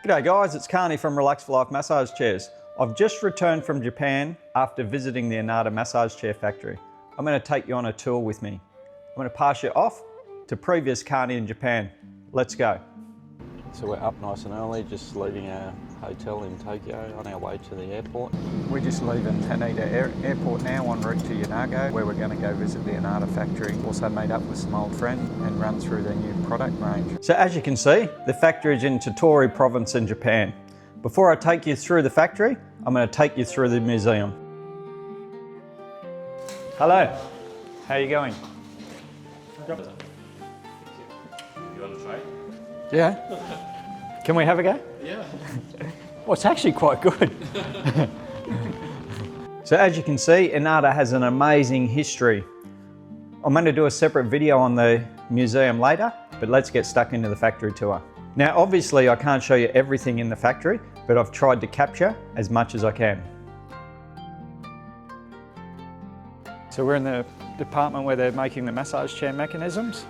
G'day guys, it's Carney from Relax for Life Massage Chairs. I've just returned from Japan after visiting the Inada Massage Chair factory. I'm going to take you on a tour with me. I'm going to pass you off to previous Carney in Japan. Let's go. So we're up nice and early, just leaving our hotel in Tokyo on our way to the airport. We're just leaving Haneda Airport now en route to Yonago, where we're going to go visit the Inada factory. Also made up with some old friends and run through their new product range. So as you can see, the factory is in Tottori province in Japan. Before I take you through the factory, I'm going to take you through the museum. Hello, how are you going? You want to try? Yeah. Can we have a go? Yeah. Well, it's actually quite good. So as you can see, Inada has an amazing history. I'm going to do a separate video on the museum later, but let's get stuck into the factory tour. Now, obviously I can't show you everything in the factory, but I've tried to capture as much as I can. So we're in the department where they're making the massage chair mechanisms.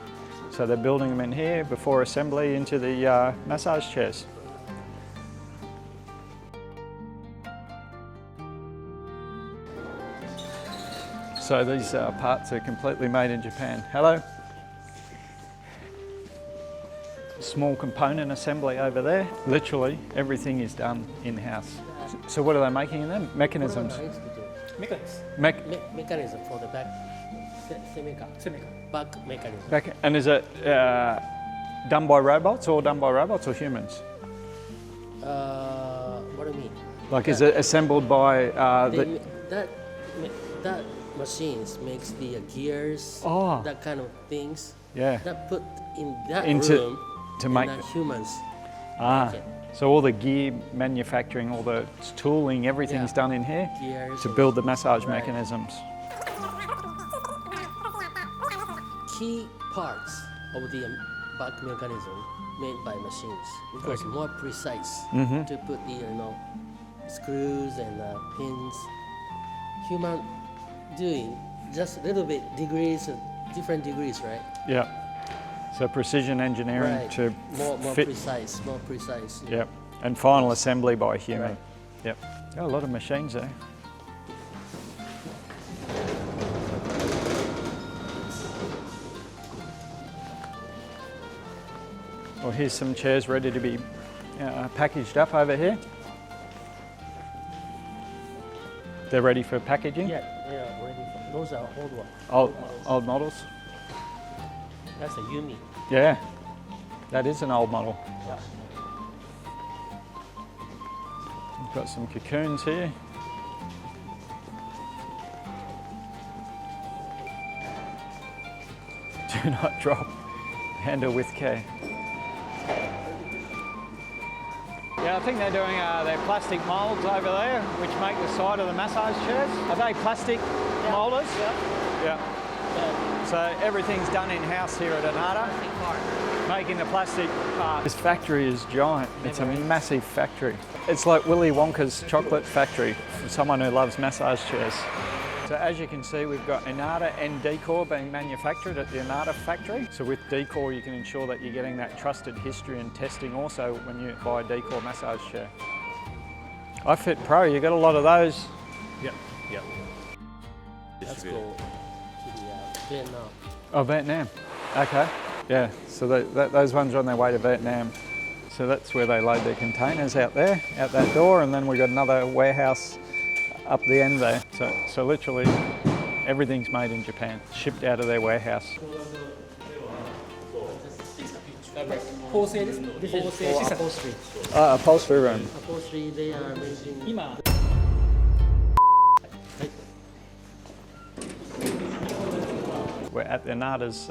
So they're building them in here before assembly into the massage chairs. So these parts are completely made in Japan. Hello. Small component assembly over there. Literally everything is done in-house. So what are they making in them? Mechanisms? Mechanism for the back. Back mechanism. And is it done by robots or humans? What do you mean? Like, is it assembled by that machines makes the gears, that kind of things. Yeah. That put in that room to make humans. Make it. So all the gear manufacturing, all the tooling, everything's done in here Gears to build the massage mechanisms. Key parts of the back mechanism made by machines because more precise to put the screws and pins. Human doing just a little bit different degrees, right? Yeah. So precision engineering to more fit. More precise. Yep. And final assembly by human. Right. Yep. Got a lot of machines there. Well, here's some chairs ready to be packaged up over here. They're ready for packaging? Yeah, they are ready for, those are old ones. Old models? That's a Yumi. Yeah, that is an old model. Yeah. We've got some cocoons here. Do not drop, handle with care. Yeah, I think they're doing their plastic moulds over there, which make the side of the massage chairs. Are they plastic moulders? Yeah. So everything's done in-house here at Inada, making the plastic part. This factory is giant. It's a massive factory. It's like Willy Wonka's chocolate factory for someone who loves massage chairs. So as you can see, we've got Inada and Decor being manufactured at the Inada factory. So with Decor, you can ensure that you're getting that trusted history and testing also when you buy a Decor massage chair. iFit Pro, you got a lot of those. Yep. Let's go to the Vietnam. Oh, Vietnam. Okay. Yeah, so those ones are on their way to Vietnam. So that's where they load their containers out there, out that door, and then we've got another warehouse up the end there. So literally everything's made in Japan, shipped out of their warehouse. This is for upholstery. Upholstery room. Upholstery, they are making... We're at the Inada's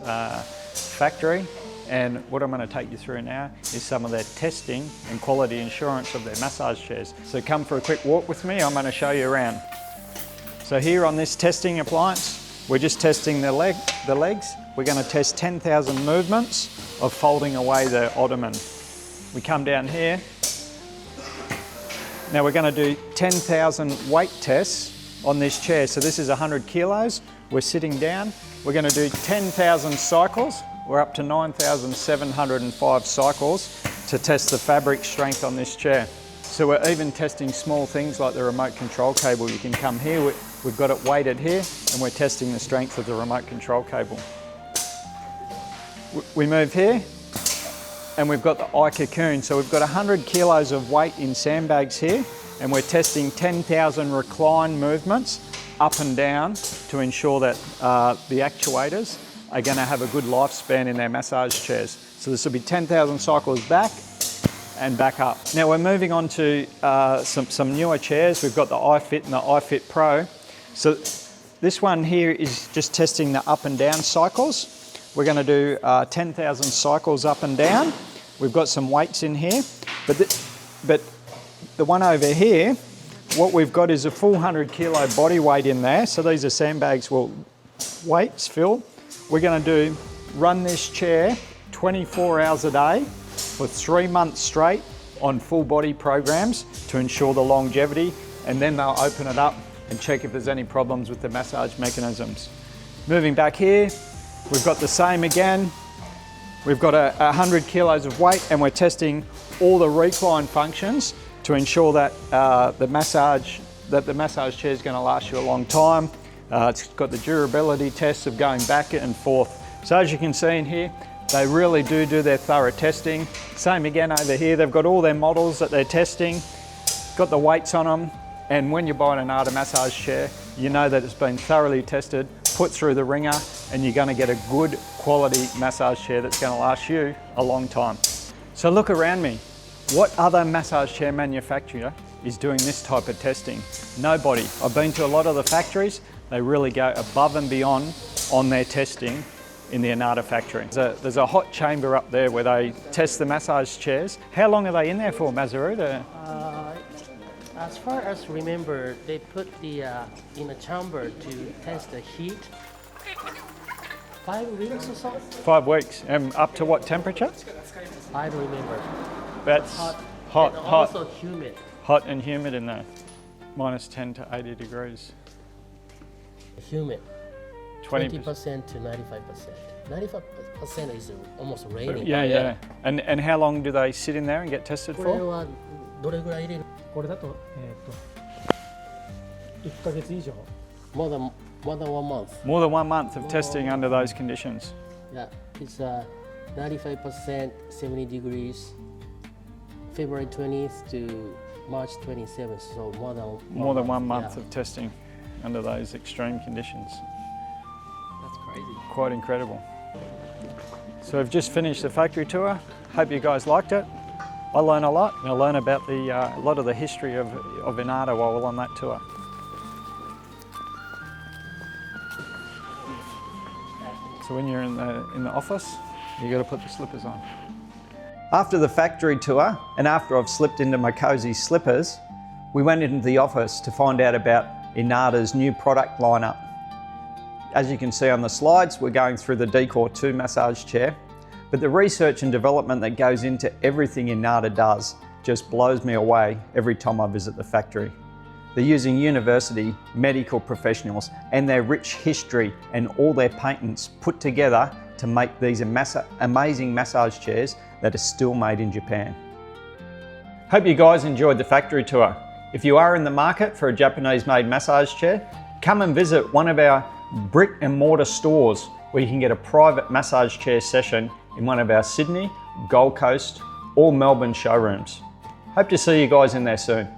factory, and what I'm going to take you through now is some of their testing and quality assurance of their massage chairs. So come for a quick walk with me, I'm going to show you around. So here on this testing appliance, we're just testing the legs. We're going to test 10,000 movements of folding away the ottoman. We come down here. Now we're going to do 10,000 weight tests on this chair. So this is 100 kilos. We're sitting down. We're going to do 10,000 cycles. We're up to 9,705 cycles. to test the fabric strength on this chair. So we're even testing small things like the remote control cable. You can come here, we've got it weighted here, and we're testing the strength of the remote control cable. We move here, and we've got the iCocoon. So we've got 100 kilos of weight in sandbags here, and we're testing 10,000 recline movements up and down to ensure that the actuators are going to have a good lifespan in their massage chairs. So this will be 10,000 cycles back and back up. Now we're moving on to some newer chairs. We've got the iFit and the iFit Pro. So this one here is just testing the up and down cycles. We're going to do 10,000 cycles up and down. We've got some weights in here, but the one over here, what we've got is a full 100 kilo body weight in there. So these are sandbags, well, weights filled. We're going to run this chair 24 hours a day for 3 months straight on full body programs to ensure the longevity, and then they'll open it up and check if there's any problems with the massage mechanisms. Moving back here, we've got the same again. We've got 100 kilos of weight, and we're testing all the recline functions to ensure that the massage chair is going to last you a long time. It's got the durability tests of going back and forth. So as you can see in here, they really do their thorough testing. Same again over here, they've got all their models that they're testing, got the weights on them, and when you buy an Inada massage chair, you know that it's been thoroughly tested, put through the ringer, and you're going to get a good quality massage chair that's going to last you a long time. So look around me. What other massage chair manufacturer is doing this type of testing? Nobody. I've been to a lot of the factories. They really go above and beyond on their testing in the Inada factory. There's a hot chamber up there where they test the massage chairs. How long are they in there for, Masaru? As far as remember, they put the in a chamber to test the heat. 5 weeks or so? 5 weeks. And up to what temperature? I don't remember. That's hot. And also humid. Hot and humid in there. Minus 10 to 80 degrees. Humid. 20% to 95%. 95% is almost raining. Yeah. And how long do they sit in there and get tested これ for? はどれぐらい入れる？これだと、1ヶ月以上。 More than 1 month. More than 1 month of testing under those conditions. Yeah, it's 95%, 70 degrees, February 20th to March 27th, so more than 1 month yeah. of testing under those extreme conditions. That's crazy. Quite incredible. So we've just finished the factory tour. Hope you guys liked it. I learned a lot, and I learned about a lot of the history of Inada while we're on that tour. So when you're in the office, you got to put the slippers on. After the factory tour, and after I've slipped into my cozy slippers, we went into the office to find out about Inada's new product lineup. As you can see on the slides, we're going through the Decor 2 massage chair, but the research and development that goes into everything Inada does just blows me away every time I visit the factory. They're using university, medical professionals, and their rich history and all their patents put together to make these amazing massage chairs that are still made in Japan. Hope you guys enjoyed the factory tour. If you are in the market for a Japanese-made massage chair, come and visit one of our brick and mortar stores where you can get a private massage chair session in one of our Sydney, Gold Coast or Melbourne showrooms. Hope to see you guys in there soon.